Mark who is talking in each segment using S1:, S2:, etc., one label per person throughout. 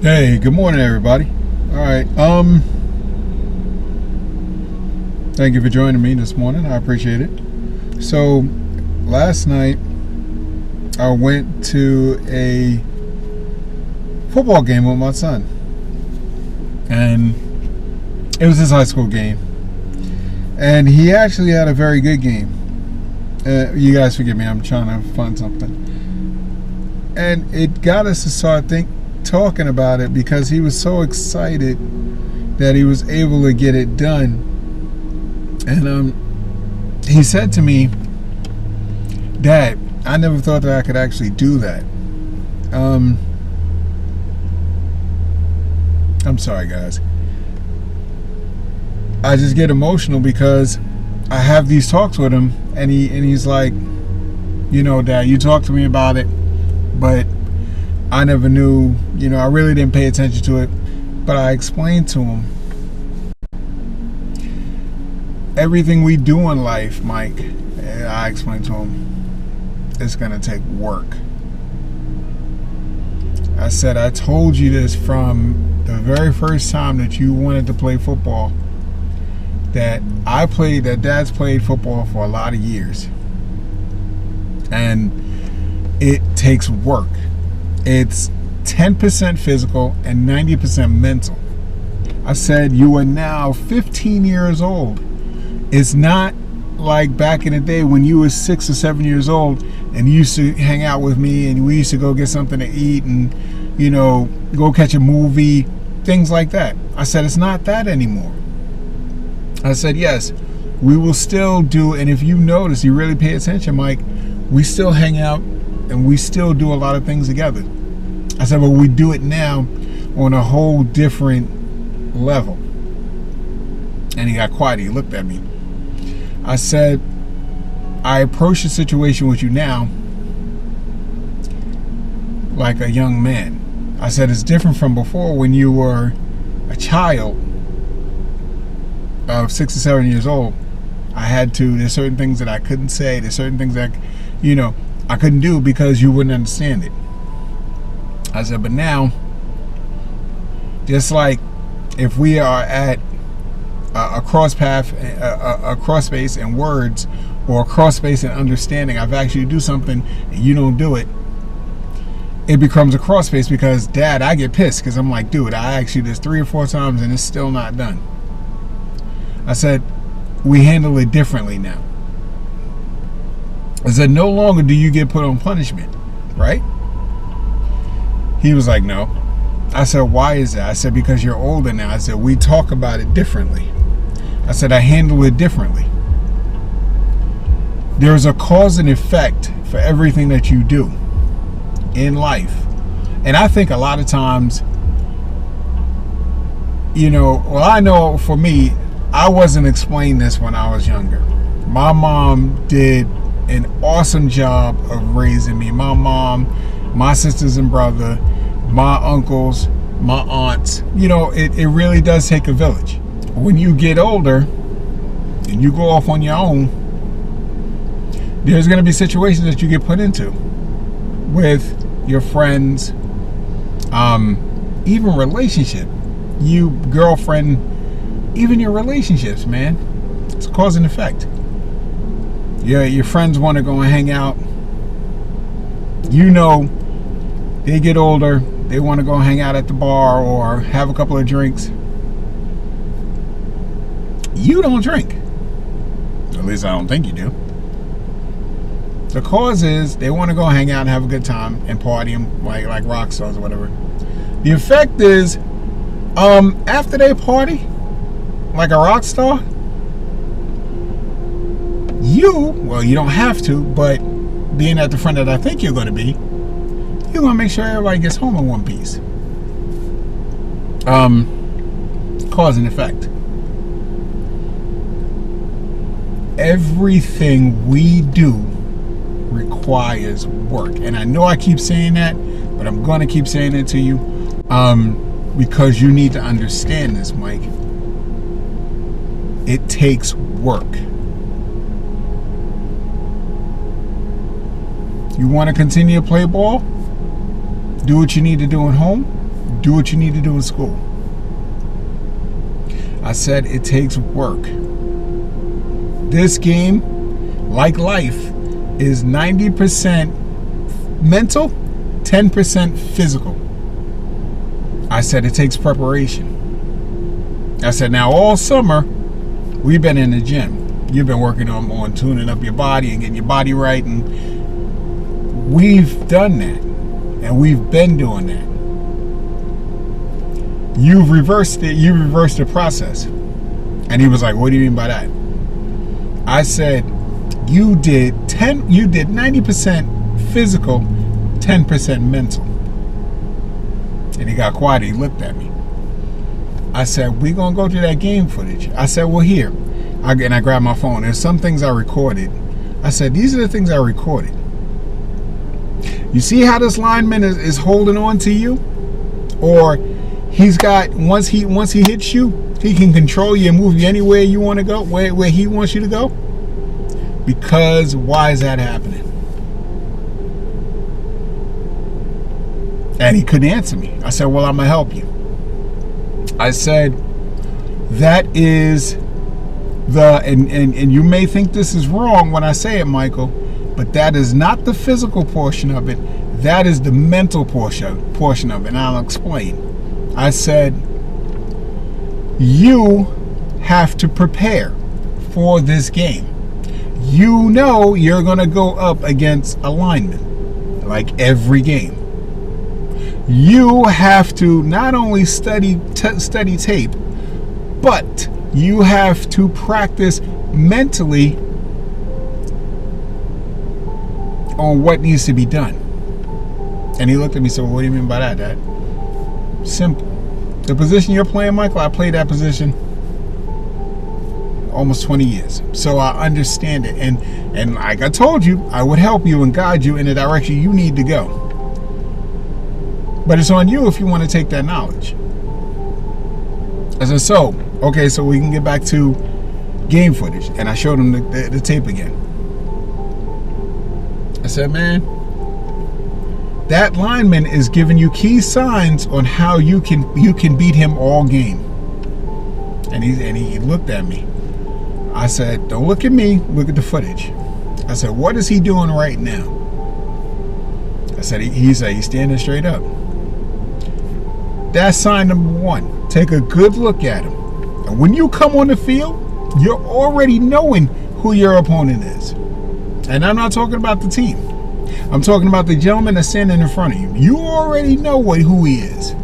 S1: Hey, good morning, everybody. All right. Thank you for joining me this morning. I appreciate it. So, last night I went to a football game with my son, and it was his high school game, and he actually had a very good game. You guys forgive me. I'm trying to find something, and it got us to start talking about it because he was so excited that he was able to get it done. And he said to me, "Dad, I never thought that I could actually do that." I'm sorry, guys. I just get emotional because I have these talks with him, and he's like, "Dad, you talked to me about it, but I never knew, I really didn't pay attention to it." But I explained to him, everything we do in life, Mike, I explained to him, it's going to take work. I said, I told you this from the very first time that you wanted to play football, that Dad's played football for a lot of years. And it takes work. It's 10% physical and 90% mental. I said, you are now 15 years old. It's not like back in the day when you were 6 or 7 years old and you used to hang out with me and we used to go get something to eat and, go catch a movie, things like that. I said, it's not that anymore. I said, yes, we will still do, and if you notice, you really pay attention, Mike, we still hang out and we still do a lot of things together. I said, but we do it now on a whole different level. And he got quiet. He looked at me. I said, I approach the situation with you now like a young man. I said, it's different from before when you were a child of 6 or 7 years old. There's certain things that I couldn't say. There's certain things that, I couldn't do because you wouldn't understand it. I said, but now, just like if we are at a cross path, a cross space in words, or a cross space in understanding, I've asked you to do something and you don't do it, it becomes a cross space because, Dad, I get pissed because I'm like, dude, I asked you this 3 or 4 times and it's still not done. I said, we handle it differently now. I said, no longer do you get put on punishment, right? He was like, no. I said, why is that? I said, because you're older now. I said, we talk about it differently. I said, I handle it differently. There's a cause and effect for everything that you do in life. And I think a lot of times, I know for me, I wasn't explained this when I was younger. My mom did an awesome job of raising me. My mom, my sisters and brother, my uncles, my aunts. It really does take a village. When you get older and you go off on your own, there's going to be situations that you get put into with your friends, even relationship, you girlfriend, even your relationships, man. It's cause and effect. Your friends want to go and hang out. They get older, they want to go hang out at the bar or have a couple of drinks. You don't drink. At least I don't think you do. The cause is they want to go hang out and have a good time and party and like rock stars or whatever. The effect is, after they party like a rock star, you don't have to, but being at the front that I think you're going to be, you're going to make sure everybody gets home in one piece. Cause and effect. Everything we do requires work. And I know I keep saying that, but I'm going to keep saying it to you because you need to understand this, Mike. It takes work. You want to continue to play ball? Do what you need to do at home. Do what you need to do in school. I said it takes work. This game, like life, is 90% mental, 10% physical. I said it takes preparation. I said now all summer, we've been in the gym. You've been working on tuning up your body and getting your body right, and we've done that, and we've been doing that. You've reversed it. You reversed the process. And he was like, "What do you mean by that?" I said, "You did 90% physical, 10% mental." And he got quiet. He looked at me. I said, "We're gonna go through that game footage." I said, "Well, here." And I grabbed my phone. There's some things I recorded. I said, "These are the things I recorded. You see how this lineman is holding on to you? Or he's got, once he hits you, he can control you and move you anywhere you want to go, where he wants you to go? Because why is that happening?" And he couldn't answer me. I said, "Well, I'm going to help you." I said, that is and you may think this is wrong when I say it, Michael, but that is not the physical portion of it. That is the mental portion of it, and I'll explain. I said, you have to prepare for this game. You know you're going to go up against a lineman, like every game. You have to not only study tape, but you have to practice mentally on what needs to be done. And he looked at me and said, "Well, what do you mean by that, Dad?" Simple. The position you're playing, Michael, I played that position almost 20 years. So I understand it. And like I told you, I would help you and guide you in the direction you need to go. But it's on you if you want to take that knowledge. I said, so we can get back to game footage. And I showed him the tape again. I said, "Man, that lineman is giving you key signs on how you can beat him all game." And he looked at me. I said, "Don't look at me, look at the footage." I said, "What is he doing right now?" I said, he's standing straight up. That's sign number one. Take a good look at him. And when you come on the field, you're already knowing who your opponent is. And I'm not talking about the team. I'm talking about the gentleman that's standing in front of you. You already know who he is.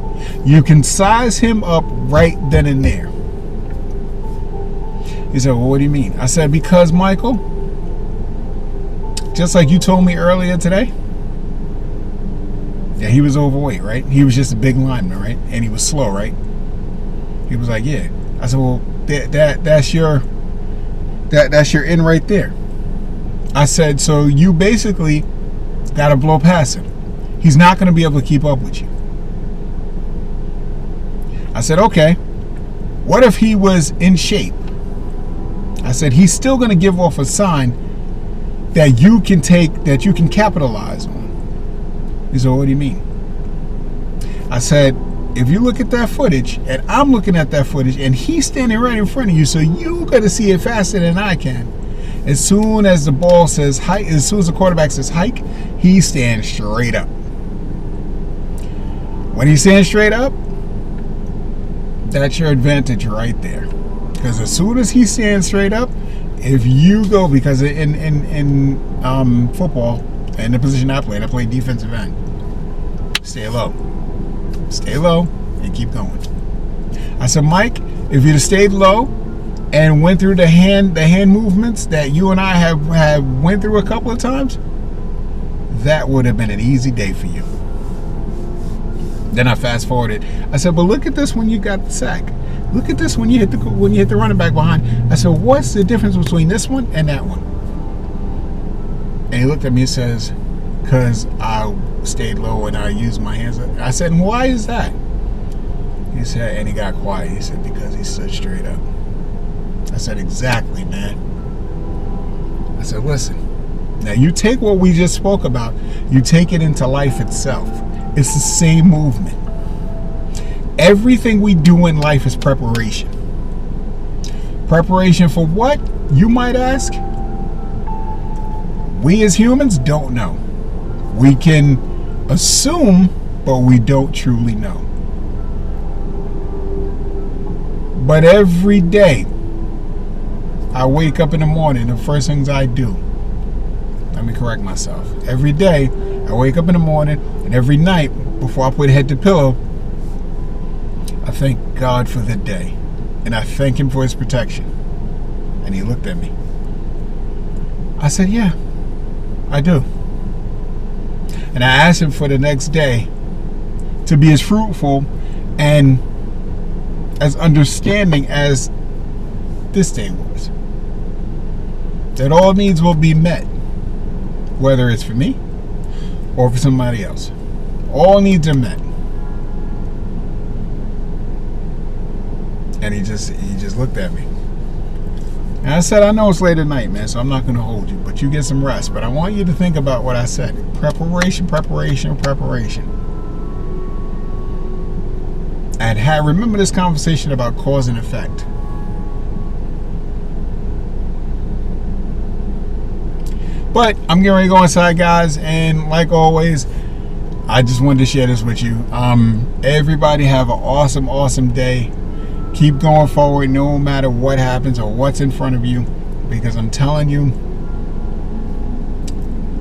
S1: You can size him up right then and there. He said, "Well, what do you mean?" I said, "Because, Michael, just like you told me earlier today, yeah, he was overweight, right? He was just a big lineman, right? And he was slow, right?" He was like, "Yeah." I said, "Well, that's your in right there." I said, "So you basically got to blow past him. He's not going to be able to keep up with you." I said, "Okay, what if he was in shape?" I said, "He's still going to give off a sign that you can capitalize on." He said, "What do you mean?" I said, "If you look at that footage, and I'm looking at that footage, and he's standing right in front of you, so you got to see it faster than I can. As soon as the ball says hike, as soon as the quarterback says hike, he stands straight up. When he stands straight up, that's your advantage right there. Because as soon as he stands straight up, if you go, because in football, in the position I played defensive end. Stay low, and keep going." I said, "Mike, if you'd have stayed low and went through the hand movements that you and I have went through a couple of times, that would have been an easy day for you." Then I fast forwarded. I said, "But look at this when you got the sack. Look at this when you hit the running back behind." I said, "What's the difference between this one and that one?" And he looked at me and says, "Because I stayed low and I used my hands." I said, "And why is that?" He said, and he got quiet. He said, "Because he stood straight up." I said, "Exactly, man." I said, "Listen, now you take what we just spoke about, you take it into life itself. It's the same movement. Everything we do in life is preparation. Preparation for what, you might ask? We as humans don't know. We can assume, but we don't truly know. But every day, I wake up in the morning, the first things I do, let me correct myself. Every day, I wake up in the morning, and every night, before I put head to pillow, I thank God for the day. And I thank Him for His protection. And He looked at me. I said, yeah, I do. And I asked Him for the next day to be as fruitful and as understanding as this day was. That all needs will be met, whether it's for me or for somebody else. All needs are met. And he just looked at me. And I said, I know it's late at night, man, so I'm not going to hold you, but you get some rest. But I want you to think about what I said. Preparation, preparation, preparation. And remember this conversation about cause and effect. But I'm getting ready to go inside, guys, and like always, I just wanted to share this with you. Everybody have an awesome, awesome day. Keep going forward no matter what happens or what's in front of you, because I'm telling you,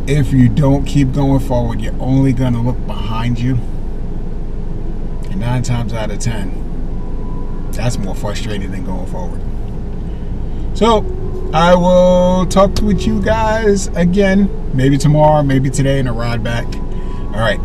S1: if you don't keep going forward, you're only going to look behind you, and 9 times out of 10, that's more frustrating than going forward. So I will talk with you guys again, maybe tomorrow, maybe today, in a ride back. All right.